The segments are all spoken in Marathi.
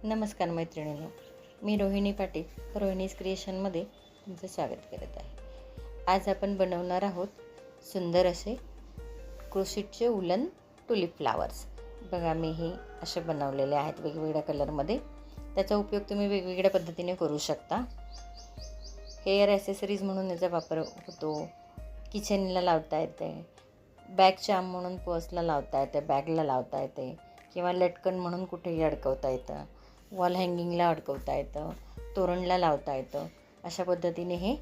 नमस्कार मैत्रिणींनो, मी रोहिणी पाटील रोहिणीज क्रिएशनमध्ये तुमचं स्वागत करत आहे। आज आपण बनवणार आहोत सुंदर असे क्रोशिटचे वुलन टुलिप फ्लावर्स। बघा, मी हे असे बनवलेले आहेत वेगवेगळ्या कलरमध्ये। त्याचा उपयोग तुम्ही वेगवेगळ्या पद्धतीने करू शकता। हेअर ॲसेसरीज म्हणून याचा वापर होतो, किचनला लावता येते, बॅग चार्म म्हणून पर्सला लावता येते, बॅगला लावता येते, किंवा लटकन म्हणून कुठेही अडकवता येतं, वॉल हँगिंगला अडकवता येतं, तोरणला लावता येतं। अशा पद्धतीने हे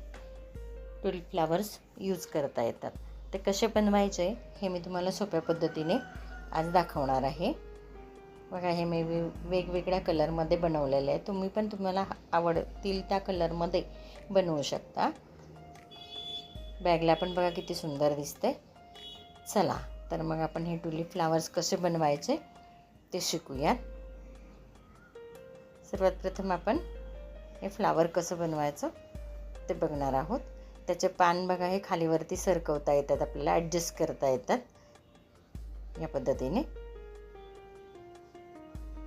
टुलिप फ्लावर्स यूज करता येतात। ते कसे बनवायचे हे मी तुम्हाला सोप्या पद्धतीने आज दाखवणार आहे। बघा, हे मी वेगवेगळ्या कलरमध्ये बनवलेले आहे। तुम्ही पण तुम्हाला आवडतील त्या कलरमध्ये बनवू शकता। बॅगला पण बघा किती सुंदर दिसते। चला तर मग आपण हे टुलिप फ्लावर्स कसे बनवायचे ते शिकूयात। सर्वात प्रथम आपण हे फ्लावर कसं बनवायचं ते बघणार आहोत। त्याचे पान बघा, हे खालीवरती सरकवता येतात, आपल्याला ॲडजस्ट करता येतात या पद्धतीने।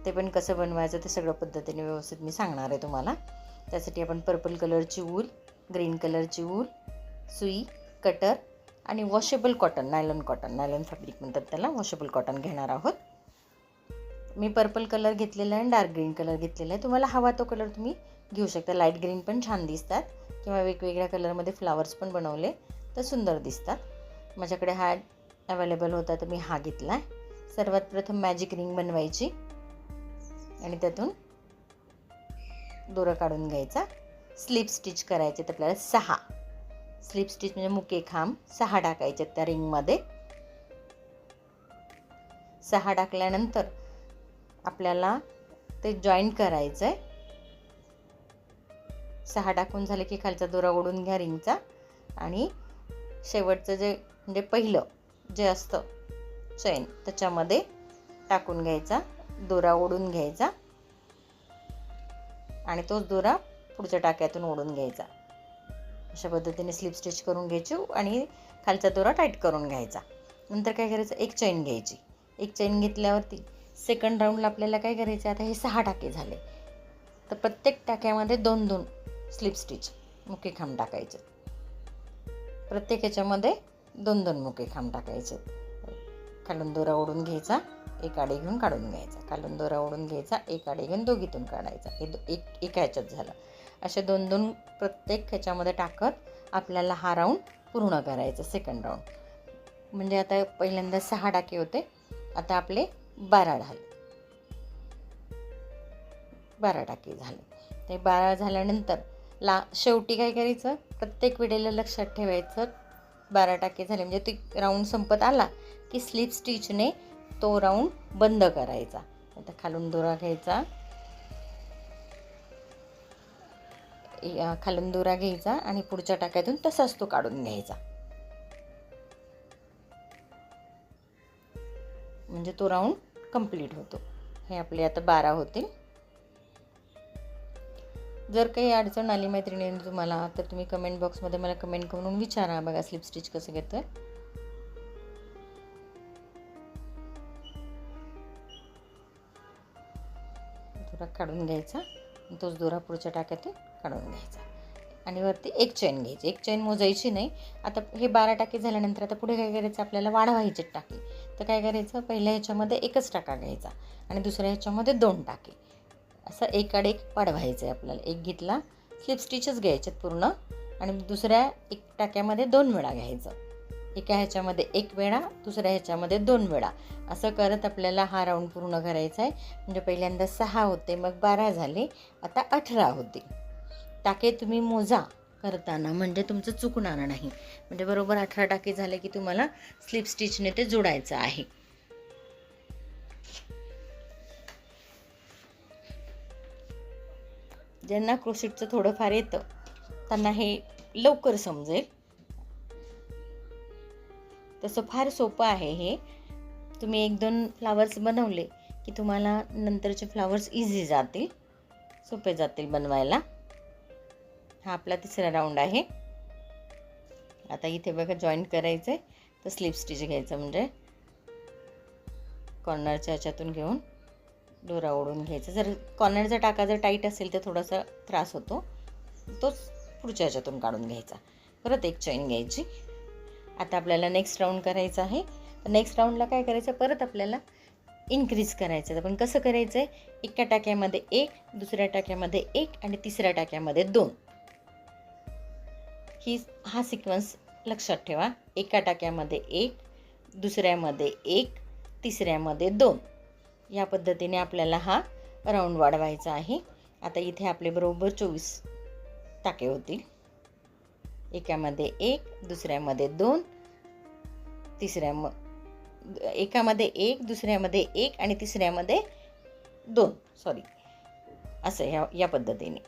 ते पण कसं बनवायचं ते सगळं पद्धतीने व्यवस्थित मी सांगणार आहे तुम्हाला। त्यासाठी आपण पर्पल कलरची वूल, ग्रीन कलरची वूल, सुई, कटर आणि वॉशेबल कॉटन, नायलॉन फॅब्रिक म्हणतात त्याला, वॉशेबल कॉटन घेणार आहोत। मी पर्पल कलर घेतलेला आहे आणि डार्क ग्रीन कलर घेतलेला आहे। तुम्हाला हवा तो कलर तुम्ही घेऊ शकता। लाईट ग्रीन पण छान दिसतात, किंवा वेगवेगळ्या कलरमध्ये फ्लावर्स पण बनवले तर सुंदर दिसतात। माझ्याकडे हा अवेलेबल होता तर मी हा घेतला आहे। सर्वात प्रथम मॅजिक रिंग बनवायची आणि त्यातून दोरा काढून घ्यायचा। स्लिप स्टिच करायचे तर आपल्याला 6 स्लिप स्टिच म्हणजे मुके खांब 6 टाकायचे त्या रिंगमध्ये। 6 टाकल्यानंतर आपल्याला ते जॉईंट करायचं आहे। 6 टाकून झाले की खालचा दोरा ओढून घ्या रिंगचा, आणि शेवटचं जे म्हणजे पहिलं जे असतं चैन त्याच्यामध्ये टाकून घ्यायचा, दोरा ओढून घ्यायचा, आणि तोच दोरा पुढच्या टाक्यातून ओढून घ्यायचा। अशा पद्धतीने स्लिप स्टिच करून घ्यायची आणि खालचा दोरा टाईट करून घ्यायचा। नंतर काय करायचं, एक चैन घ्यायची। एक चैन घेतल्यावरती सेकंड राऊंडला आपल्याला काय करायचं, आता हे 6 टाके झाले तर प्रत्येक टाक्यामध्ये 2-2 स्लिप स्टिच मुके खांब टाकायचे। प्रत्येक ह्याच्यामध्ये 2-2 मुके खांब टाकायचे। खालून दोरा ओढून घ्यायचा, एक आडे घेऊन काढून घ्यायचा, खालून दोरा ओढून घ्यायचा, एक आडे घेऊन दोघीतून काढायचा। हे एका ह्याच्यात झालं। असे 2-2 प्रत्येक ह्याच्यामध्ये टाकत आपल्याला हा राऊंड पूर्ण करायचा, सेकंड राऊंड। म्हणजे आता पहिल्यांदा 6 टाके होते, आता आपले 12 झाले, 12 टाके झाले। ते 12 झाल्यानंतर शेवटी काय करायचं, प्रत्येक वेळेला लक्षात ठेवायचं 12 टाके झाले म्हणजे ते राऊंड संपत आला की स्लिप स्टिचने तो राऊंड बंद करायचा। आता खालून दोरा घ्यायचा, खालून दोरा घ्यायचा आणि पुढच्या टाक्यातून तसाच तो काढून घ्यायचा, म्हणजे तो राऊंड कंप्लीट होतो। हे आपले आता 12 होतील। जर काही अडचण आली मैत्रिणींनी तुम्हाला तर तुम्ही कमेंट बॉक्समध्ये मला कमेंट करून विचारा। बघा स्लिप स्टिच कसं घेतोय। दोरा काढून घ्यायचा, तोच दोरा पुढच्या टाक्यातून काढून घ्यायचा, आणि वरती एक चैन घ्यायची। एक चैन मोजायची नाही। आता हे 12 टाके झाल्यानंतर आता पुढे काय करायचं, आपल्याला वाढवायचे टाके। तर काय करायचं, पहिल्या ह्याच्यामध्ये एकच टाका घ्यायचा आणि दुसऱ्या ह्याच्यामध्ये 2 टाके, असं एकाड एक वाढवायचं आहे आपल्याला। एक घेतला, स्लिप स्टिचच घ्यायचे पूर्ण, आणि दुसऱ्या एक टाक्यामध्ये 2 वेळा घ्यायचं। एका ह्याच्यामध्ये 1 वेळा, दुसऱ्या ह्याच्यामध्ये 2 वेळा, असं करत आपल्याला हा राऊंड पूर्ण करायचा आहे। म्हणजे पहिल्यांदा 6 होते, मग 12 झाले, आता 18 होते। टाके तुम्ही मोजा करताना, म्हणजे तुमचं चुकणार नाही। म्हणजे बरोबर 18 टाके झाले की तुम्हाला स्लिप स्टिचने ते जोडायचं आहे। ज्यांना क्रोशिटचं थोडंफार येतं त्यांना हे लवकर समजेल। तसं फार सोपं आहे हे। तुम्ही 1-2 फ्लावर्स बनवले की तुम्हाला नंतरचे फ्लावर्स इझी जातील, सोपे जातील बनवायला। हा आपला तिसरा राऊंड आहे। आता इथे बघा जॉईंट करायचं आहे, तर स्लिप स्टिच घ्यायचं, म्हणजे कॉर्नरच्या ह्याच्यातून घेऊन दोरा ओढून घ्यायचा. जर कॉर्नरचा टाका जर टाईट असेल तर थोडासा त्रास होतो, तोच पुढच्या ह्याच्यातून काढून घ्यायचा. परत एक चैन घ्यायची. आता आपल्याला नेक्स्ट राऊंड करायचं आहे. नेक्स्ट राऊंडला काय करायचं, परत आपल्याला इन्क्रीज करायचं. तर पण कसं करायचं आहे, एका टाक्यामध्ये 1, दुसऱ्या टाक्यामध्ये 1 आणि तिसऱ्या टाक्यामध्ये 2. हा सिक्वेन्स लक्षात ठेवा. एका टाक्यामध्ये 1, दुसऱ्यामध्ये 1, तिसऱ्यामध्ये 2. या पद्धतीने आपल्याला हा राऊंड वाढवायचा आहे. आता इथे आपले बरोबर 24 टाके होतील. एकामध्ये 1, दुसऱ्यामध्ये 2, एकामध्ये 1, दुसऱ्यामध्ये 1 आणि तिसऱ्यामध्ये 2, सॉरी, असं या पद्धतीने.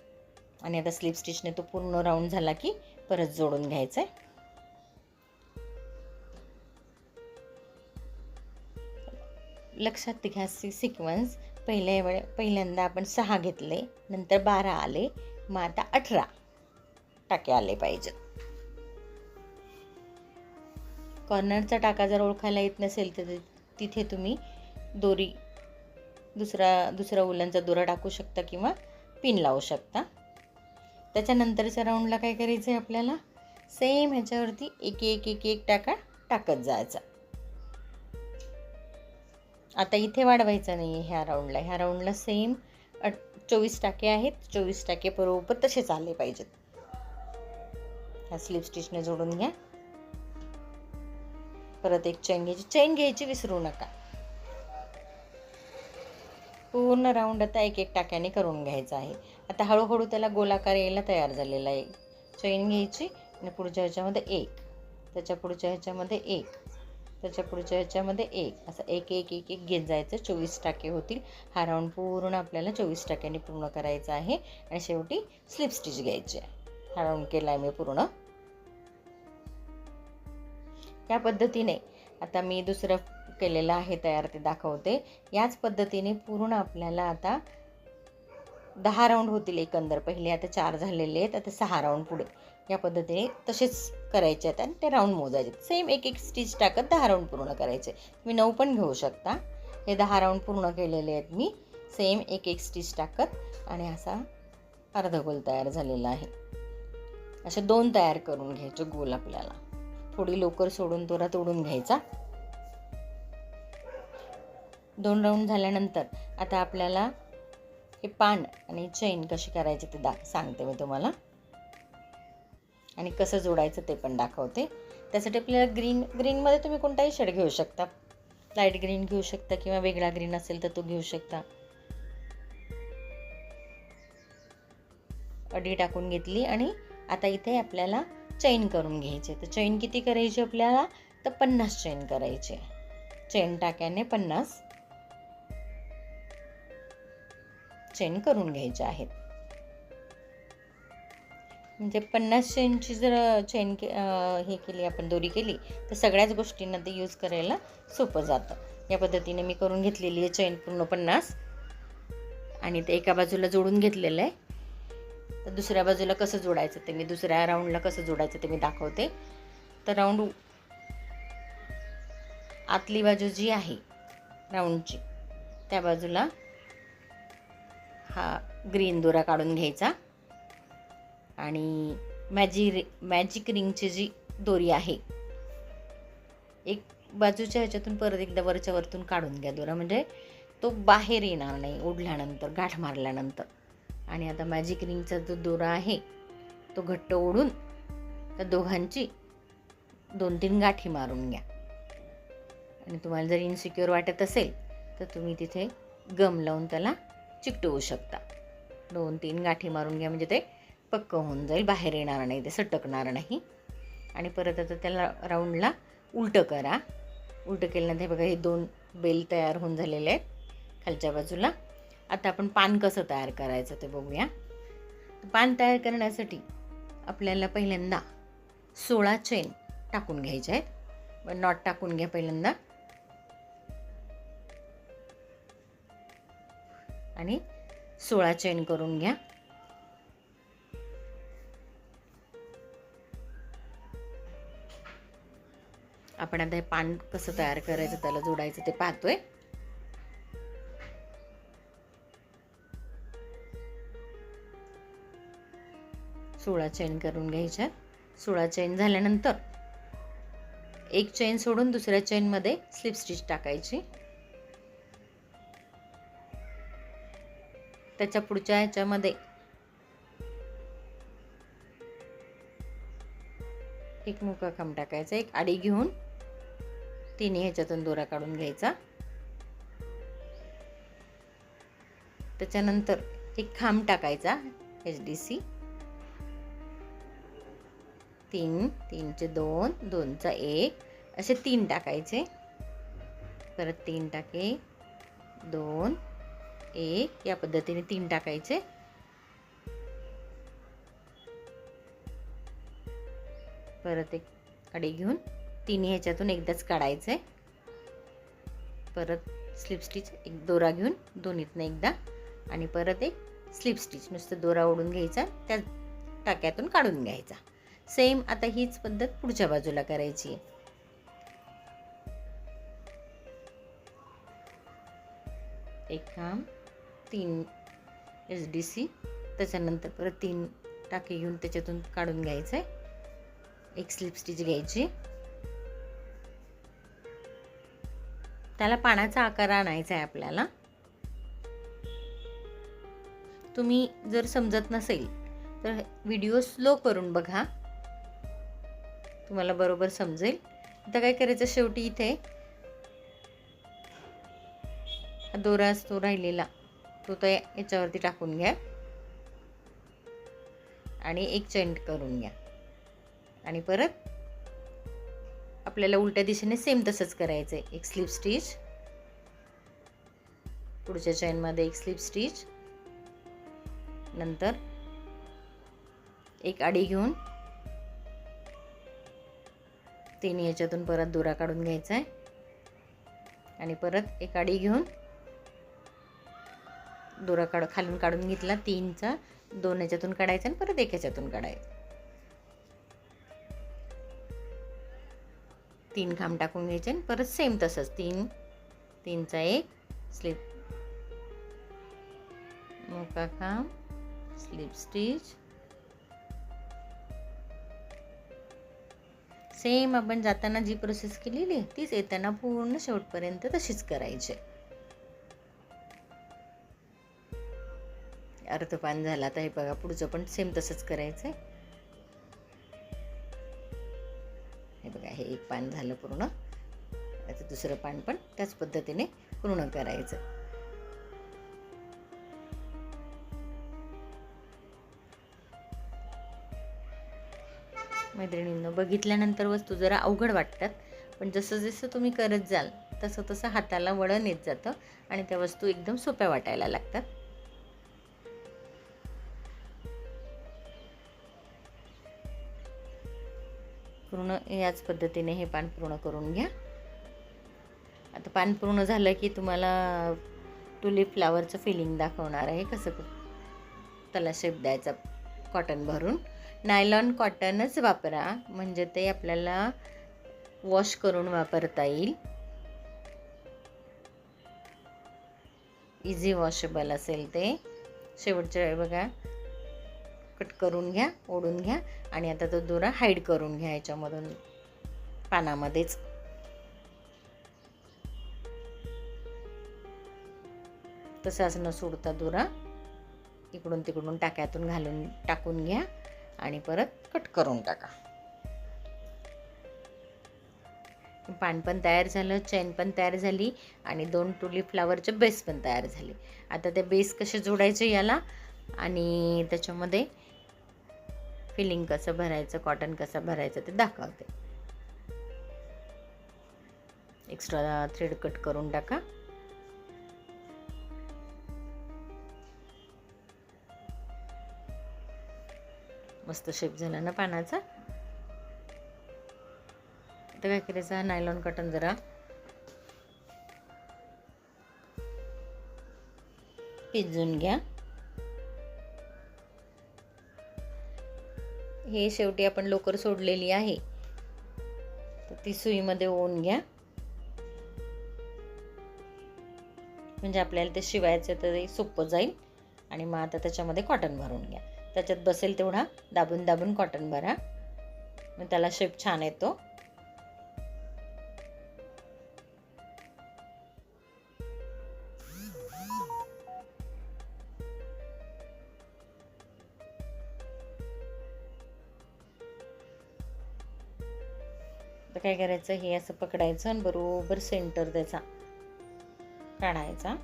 आणि आता स्लिप स्टिचने तो पूर्ण राऊंड झाला की परत जोडून घ्यायचं आहे. लक्षात घ्या सिक्वेन्स. पहिल्यांदा आपण 6 घेतले, नंतर 12 आले, मग आता 18 टाके आले पाहिजेत. कॉर्नरचा टाका जर ओळखायला येत नसेल तर तिथे तुम्ही दुसरा उलनचा दोरा टाकू शकता किंवा पिन लावू शकता. त्याच्यानंतरच्या राऊंडला काय करायचं आहे आपल्याला, सेम ह्याच्यावरती एक टाका टाकत जायचा. आता इथे वाढवायचं नाही आहे ह्या राऊंडला सेम 24 टाके आहेत. 24 टाके बरोबर तसेच आले पाहिजेत. ह्या स्लिप स्टिचने जोडून घ्या. परत एक चैन घ्यायची विसरू नका. पूर्ण राऊंड आता एक टाक्याने करून घ्यायचा आहे. आता हळूहळू त्याला गोलाकार यायला तयार झालेला आहे. चैन घ्यायची आणि पुढच्या ह्याच्यामध्ये 1, त्याच्या पुढच्या ह्याच्यामध्ये 1, त्याच्या पुढच्या ह्याच्यामध्ये 1, असं एक घेत जायचं. 24 टाके होतील. हा राऊंड पूर्ण आपल्याला 24 टाक्यांनी पूर्ण करायचा आहे. आणि शेवटी स्लिप स्टिच घ्यायची आहे. हा राऊंड केला आहे मी पूर्ण. या पद्धतीने आता मी दुसरं केलेलं आहे तयार, ते दाखवते. याच पद्धतीने पूर्ण आपल्याला आता 10 राऊंड होतील एकंदर. पहिले आता 4 झालेले आहेत, आता 6 राऊंड पुढे. या पद्धतीने तसेच करायचे आहेत आणि ते राऊंड मोजायचे. सेम एक स्टिच टाकत 10 राऊंड पूर्ण करायचे. तुम्ही 9 पण घेऊ शकता. हे 10 राऊंड पूर्ण केलेले आहेत मी. सेम एक स्टिच टाकत आणि असा अर्धगोल तयार झालेला आहे. असे 2 तयार करून घ्यायचे गोल आपल्याला. थोडी लोकर सोडून दोरा तोडून घ्यायचा. 2 राऊंड झाल्यानंतर आता आपल्याला हे पान आणि चैन कशी करायची ते सांगते मी तुम्हाला. आणि कसं जोडायचं ते पण दाखवते. त्यासाठी आपल्याला ग्रीनमध्ये तुम्ही कोणताही शेड घेऊ शकता. लाईट ग्रीन घेऊ शकता किंवा वेगळा ग्रीन असेल तर तो घेऊ शकता. अडी टाकून घेतली आणि आता इथे आपल्याला चैन करून घ्यायचे. तर चैन किती करायची आपल्याला, तर 50 चैन करायचे. चैन टाक्याने 50 चैन करून घ्यायचे आहेत. म्हणजे 50 चैनची जर चैन हे केली आपण, दोरी केली, तर सगळ्याच गोष्टींना ते यूज करायला सोपं जातं. या पद्धतीने मी करून घेतलेली आहे चैन पूर्ण 50. आणि ते एका बाजूला जोडून घेतलेलं आहे. तर दुसऱ्या बाजूला कसं जोडायचं ते मी, दुसऱ्या राऊंडला कसं जोडायचं ते मी दाखवते. तर राऊंड आतली बाजू जी आहे राऊंडची, त्या बाजूला हा ग्रीन दोरा काढून घ्यायचा. आणि मॅजिक रिंगची जी दोरी आहे, एक बाजूच्या ह्याच्यातून परत एकदा वरच्या वरतून काढून घ्या दोरा, म्हणजे तो बाहेर येणार नाही ओढल्यानंतर, गाठ मारल्यानंतर. आणि आता मॅजिक रिंगचा जो दोरा आहे तो घट्ट ओढून त्या दोघांची 2-3 गाठी मारून घ्या. आणि तुम्हाला जर इन्सिक्युअर वाटत असेल तर तुम्ही तिथे गम लावून त्याला चिकटवू शकता. 2-3 गाठी मारून घ्या, म्हणजे ते पक्क होऊन जाईल, बाहेर येणार नाही, ते सटकणार नाही. आणि परत आता त्याला राऊंडला उलटं करा. उलटं केल्यानंतर बघा हे 2 बेल तयार होऊन झालेले आहेत खालच्या बाजूला. आता आपण पान कसं तयार करायचं ते बघूया. पान तयार करण्यासाठी आपल्याला पहिल्यांदा 16 चैन टाकून घ्यायच्या आहेत. नॉट टाकून घ्या पहिल्यांदा आणि 16 चैन करून घ्या. आपण आता हे पान कसं तयार करायचं, त्याला जोडायचं ते पाहतोय. 16 चेन करून घ्यायच्या. 16 चेन झाल्यानंतर एक चेन सोडून दुसऱ्या चेनमध्ये स्लिप स्टिच टाकायची. त्याच्या पुढच्या ह्याच्यामध्ये एक मुका खांब टाकायचा. एक आडी घेऊन तिन्ही ह्याच्यातून दोरा काढून घ्यायचा. त्याच्यानंतर एक खांब टाकायचा HDC. 3 3चे 2 2चा 1 असे 3 टाकायचे. परत 3 टाके 2 1 या पद्धतीने 3 टाकायचे. परत एक आडी घेऊन तिन्ही ह्याच्यातून एकदाच काढायचे. परत स्लिप स्टिच एक दोरा घेऊन दोन्हीतनं एकदा आणि परत एक स्लिप स्टिच नुसतं दोरा ओढून घ्यायचा, त्या टाक्यातून काढून घ्यायचा. सेम आता हीच पद्धत पुढच्या बाजूला करायची आहे. एक खांब 3 HDC त्याच्यानंतर परत 3 टाके घेऊन त्याच्यातून काढून घ्यायचं आहे. एक स्लिप स्टिच घ्यायची. त्याला पानाचा आकार आणायचा आहे आपल्याला. तुम्ही जर समजत नसेल तर व्हिडिओ स्लो करून बघा, तुम्हाला बरोबर समजेल. आता काय करायचं, शेवटी इथे हा दोरा असतो राहिलेला तो याच्यावरती टाकून घ्या आणि एक चेन करून घ्या. आणि परत आपल्याला उलट्या दिशेने सेम तसंच करायचं आहे. एक स्लिप स्टिच, पुढच्या चेनमध्ये एक स्लिप स्टिच, नंतर एक आडी घेऊन तिन्ही याच्यातून परत दोरा काढून घ्यायचा आहे आणि परत एक आडी घेऊन दोरा खालून काढून घेतला. 3चा 2 याच्यातून काढायचा आणि परत 1 याच्यातून काढायचा. 3 खांब टाकून घ्यायचे आणि परत सेम तसंच 3चा 1 स्लिप मुका खांब स्लिप स्टिच. सेम आपण जाताना जी प्रोसेस केलेली तीच येताना पूर्ण शेवटपर्यंत तशीच करायची. अर्धपान झाला. आता हे बघा पुढचं पण सेम तसंच करायचं आहे. हे बघा हे एक पान झालं पूर्ण. आता दुसरं पान पण त्याच पद्धतीने पूर्ण करायचं. मैत्रिणींनो, बघितल्यानंतर वस्तू जरा अवघड वाटतात, पण जसं जसं तुम्ही करत जाल तसं तसं हाताला वळण येत जातं आणि त्या वस्तू एकदम सोप्या वाटायला लागतात. पूर्ण याच पद्धतीने हे पान पूर्ण करून घ्या. आता पान पूर्ण झालं की तुम्हाला टुलिप फ्लावरचं फिलिंग दाखवणार आहे, कसं त्याला शेप द्यायचा. कॉटन भरून नायलॉन कॉटनच वापरा, म्हणजे ते आपल्याला वॉश करून वापरता येईल. इझी वॉशेबल असेल ते. शेवटच्या वेळी बघा कट करून घ्या, ओढून घ्या आणि आता तो दोरा हाईड करून घ्या याच्यामधून पानामध्येच. तसाच न सोडता दोरा इकडून तिकडून टाक्यातून टाकून घ्या आणि परत कट करून टाका. पान पण तयार झालं, चेन पण तयार झाली आणि 2 टुलिप फ्लावरचे बेस पण तयार झाले. आता ते बेस कसे जोडायचे याला आणि त्याच्यामध्ये फिलिंग कसं भरायचं, कॉटन कसं भरायचं ते दाखवते. एक्स्ट्रा थ्रेड कट करून टाका. मस्त शेप झाला ना पानाचा. आता काय करायचं, नायलॉन कॉटन जरा पिंजून घ्या. हे शेवटी आपण लोकर सोडलेली आहे तर ती सुईमध्ये ओवून घ्या, म्हणजे आपल्याला ते शिवायचं तर सोपं जाईल. आणि मग आता त्याच्यामध्ये कॉटन भरून घ्या. त्याच्यात बसेल तेवढा दाबून दाबून कॉटन भरा, मग त्याला शेप छान येतो. तर काय करायचं, हे असं पकडायचं आणि बरोबर सेंटर त्याचा काढायचा.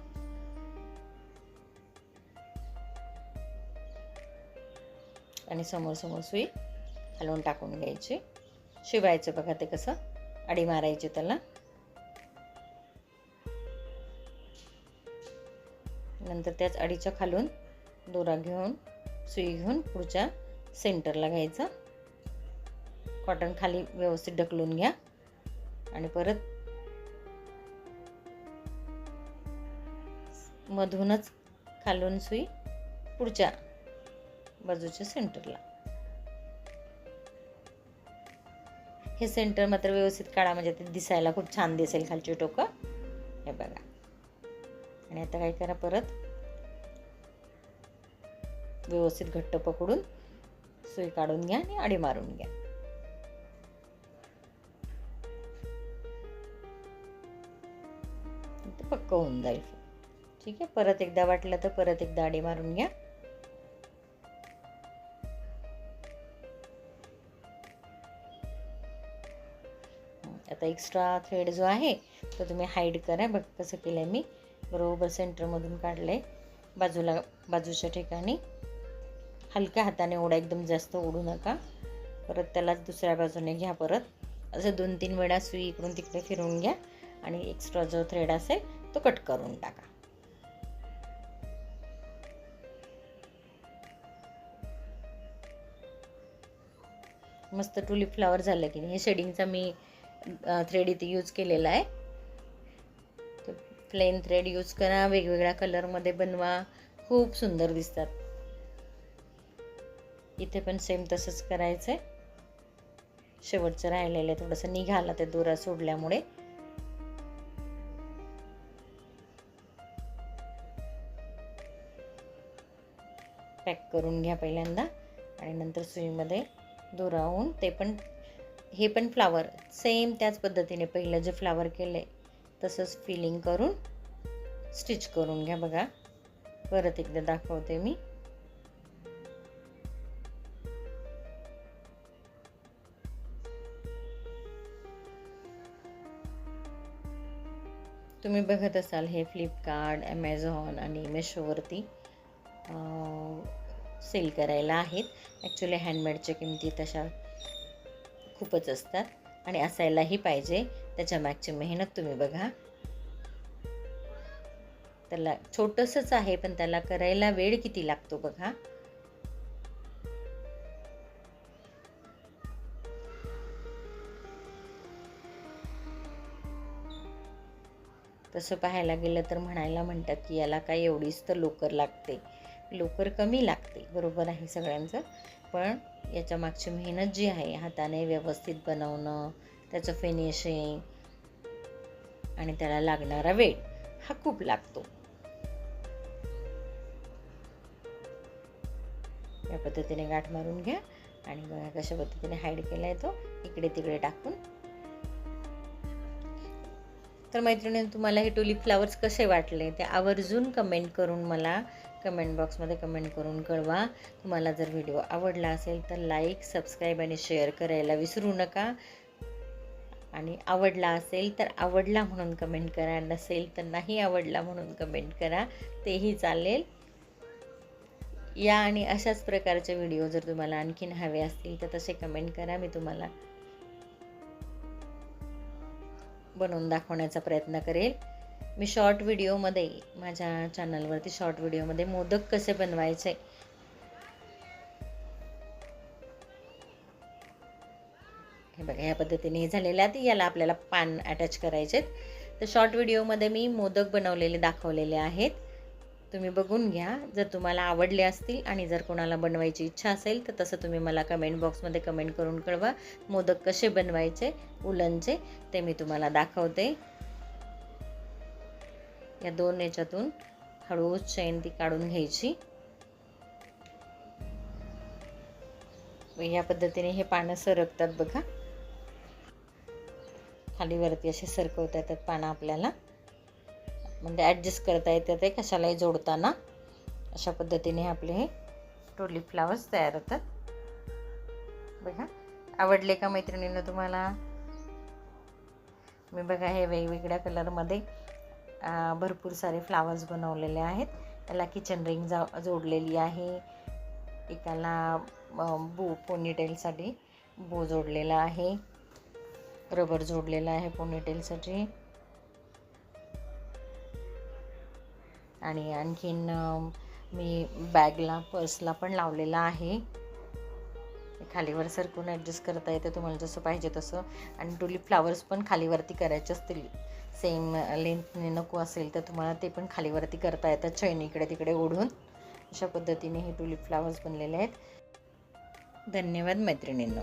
आणि समोर समोर सुई हलवून टाकून घ्यायची. शिवायचं बघा ते कसं, अडी मारायची त्याला. नंतर त्याच अडीच्या खालून दोरा घेऊन सुई घेऊन पुढच्या सेंटरला घ्यायचं. कॉटन खाली व्यवस्थित ढकलून घ्या आणि परत मधूनच खालून सुई पुढच्या बाजूच्या सेंटरला. हे सेंटर मात्र व्यवस्थित काढा, म्हणजे ते दिसायला खूप छान दिसेल खालची टोकं. हे बघा. आणि आता काय करा, परत व्यवस्थित घट्ट पकडून सुई काढून घ्या आणि अडी मारून घ्या. पक्क होऊन जाईल. ठीक आहे. परत एकदा वाटलं तर परत एकदा अडी मारून घ्या. आता एक्स्ट्रा थ्रेड जो आहे तो तुम्ही हाईड करा. बघ कसं केलंय मी, बरोबर सेंटरमधून काढलंय. बाजूच्या ठिकाणी हलक्या हाताने ओढा, एकदम जास्त ओढू नका. परत त्याला दुसऱ्या बाजूने घ्या. परत असं 2-3 वेळा सुई इकडून तिकडे फिरवून घ्या आणि एक्स्ट्रा जो थ्रेड असेल तो कट करून टाका. मस्त टुलिप फ्लावर झालं की नाही. हे शेडिंगचा मी थ्रेड इथे यूज केलेला आहे. प्लेन थ्रेड यूज करा, वेगवेगळ्या कलरमध्ये बनवा, खूप सुंदर दिसतात. इथे पण सेम तसंच करायचं आहे. शेवटचं राहिलेलं आहे, थोडंसं निघाला ते दोरा सोडल्यामुळे. पॅक करून घ्या पहिल्यांदा आणि नंतर सुईमध्ये दोरावून हे पण फ्लावर सेम त्याच पद्धतीने पहिलं जे फ्लावर केले तसंच फिलिंग करून स्टिच करून घ्या. बघा परत एकदा दाखवते मी. तुम्ही बघत असाल हे फ्लिपकार्ट, ॲमेझॉन आणि मेशोवरती सेल करायला आहेत. ॲक्च्युली हँडमेडच्या किमती तशा खूपच असतात आणि असायलाही पाहिजे. त्याच्या मागची मेहनत तुम्ही बघा. त्याला छोटंसंच आहे पण त्याला करायला वेळ किती लागतो बघा. तसं पाहायला गेलं तर म्हणतात की याला काय एवढीच तर लोकर लागते. लोकर कमी लागते, बरोबर आहे सगळ्यांचं. पण याच्या मागची मेहनत जी आहे, हाताने व्यवस्थित बनवणं, त्याचं फिनिशिंग आणि त्याला लागणारा वेळ हा खूप लागतो. या पद्धतीने गाठ मारून घ्या आणि बघा कशा पद्धतीने हाईड केलाय तो इकडे तिकडे टाकून. तर मैत्रिणींनो, तुम्हाला हे टुलिप फ्लावर्स कसे वाटले ते आवर्जून कमेंट करून मला कमेंट बॉक्समध्ये कमेंट करून कळवा. तुम्हाला जर व्हिडिओ आवडला असेल तर लाईक, सबस्क्राईब आणि शेअर करायला विसरू नका. आणि आवडला असेल तर आवडला म्हणून कमेंट करा, नसेल तर नाही आवडला म्हणून कमेंट करा, तेही चालेल. या आणि अशाच प्रकारचे व्हिडिओ जर तुम्हाला आणखीन हवे असतील तर तसे कमेंट करा. मी तुम्हाला बनवून दाखवण्याचा प्रयत्न करेल. मी शॉर्ट व्हिडिओमध्ये माझ्या चॅनलवरती शॉर्ट व्हिडिओमध्ये मोदक कसे बनवायचे हे बघा, या पद्धतीने हे झालेले आहे. याला आपल्याला पान अटॅच करायचे. तर शॉर्ट व्हिडिओमध्ये मी मोदक बनवलेले दाखवलेले आहेत, तुम्ही बघून घ्या. जर तुम्हाला आवडले असतील आणि जर कोणाला बनवायची इच्छा असेल तर तसं तुम्ही मला कमेंट बॉक्समध्ये कमेंट करून कळवा. मोदक कसे बनवायचे उलनचे ते मी तुम्हाला दाखवते. या 2 याच्यातून हळूच चैन ती काढून घ्यायची. या पद्धतीने हे पानं सरकतात बघा, खाली वरती असे सरकवता येतात पानं आपल्याला, म्हणजे ॲडजस्ट करता येतात ते कशालाही जोडताना. अशा पद्धतीने आपले हे टुलिप फ्लावर्स तयार होतात बघा. आवडले का मैत्रिणींनो तुम्हाला? मी बघा हे वेगवेगळ्या कलरमध्ये भरपूर सारे फ्लावर्स बनवलेले आहेत. त्याला किचन रिंग जोडलेली आहे, एकाला पोनीटेलसाठी बो जोडलेला आहे, रबर जोडलेला आहे पोनीटेलसाठी, आणि आणखीन मी बॅगला पर्सला पण लावलेला आहे. खालीवर सरकून ॲडजस्ट करता येतं तुम्हाला जसं पाहिजे तसं. आणि टुलिप फ्लावर्स पण खालीवरती करायचे असतील, सेम लेंथने नको असेल तर तुम्हाला ते पण खालीवरती करता येतात, चैन इकडे तिकडे ओढून. अशा पद्धतीने हे टुलिप फ्लावर्स बनलेले आहेत. धन्यवाद मैत्रिणींनो.